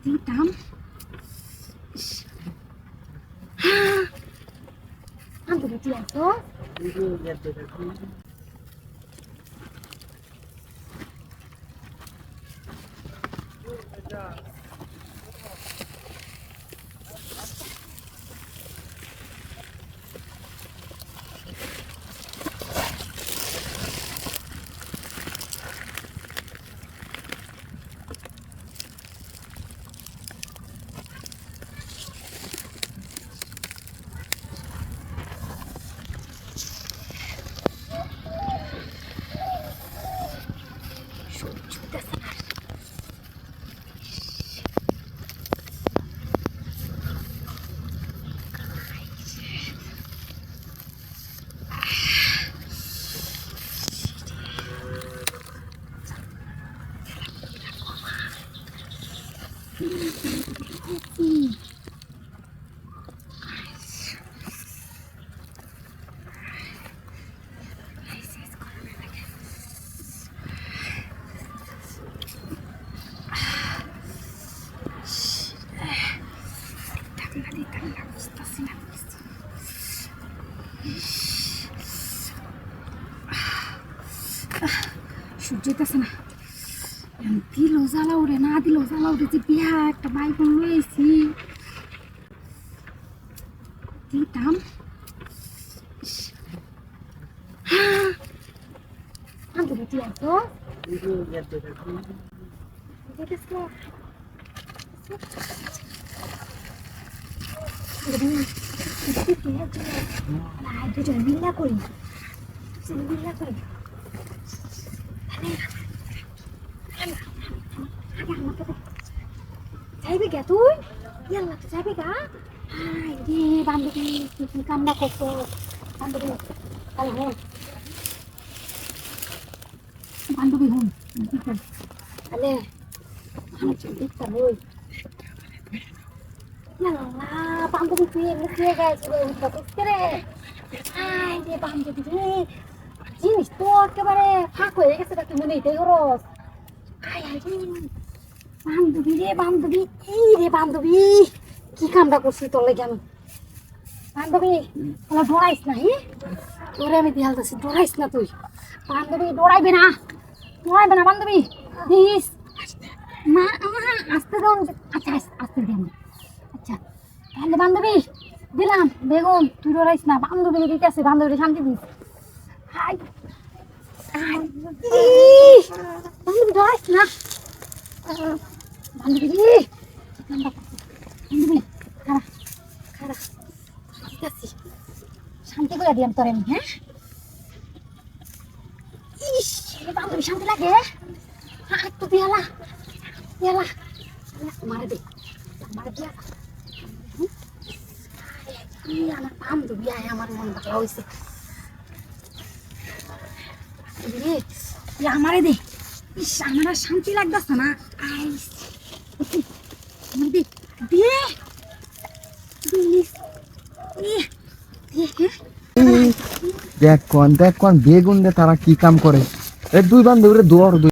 দিতাম। আমি বেটি আছো সহ্য হইতেছে না। দিল জ্বালা উড়ে না দিল জ্বালা উড়ে যে বিয়া একটা বাইকন লইছি দিতাম। আমি বেটি আছো দুজন মিল্লা করি যাইবে গে তুই ইয়াল্লা তো যাইবে গা। হাই রে বান্ধবী তুই কি কামনা করছো বান্ধবী? তাহলে হন বান্ধবী হন তাহলে আমি দেখতাম ওই বান্ধবী তুই এমনি খেয়ে গেছিল রে। হাই রে বান্ধবী রে জিনিস তো একেবারে ফাঁক হয়ে গেছে তাকে মনে হইতে খরচ। বান্ধবী রে বান্ধবী কি রে বান্ধবী কি কামটা করছি তোর লেগে আমি? বান্ধবী তোরা ডরাইস না তোরে আমি দিয়ালতেছি ডরাইস না তুই। বান্ধবী ডরাইবে না বান্ধবী দিস না আসতে দাও। আচ্ছা আসতে দিন। আচ্ছা তাহলে বান্ধবী দিলাম বেগম তুই ডরাইস না। বান্ধবী দিতে আছে বান্ধবী শান্তি দিস। হাই বান্ধবী ডরাইস না বান্ধবী রে বান্ধবী খারা ঠিক আছে শান্তি করে দিলাম তোর আমি। হ্যাঁ ইস বান্ধবী শান্তি লাগে তো দিয়ালা মারে দে দিয়া আমার বান্ধবী আয় আমার মন ভালো হয়েছে আমারে দে। ইস আমার আর শান্তি লাগতেছে না। দেখ কোন বেগুন দে তারা কি কাম করে। দুই বান্ধবীরে দৌড়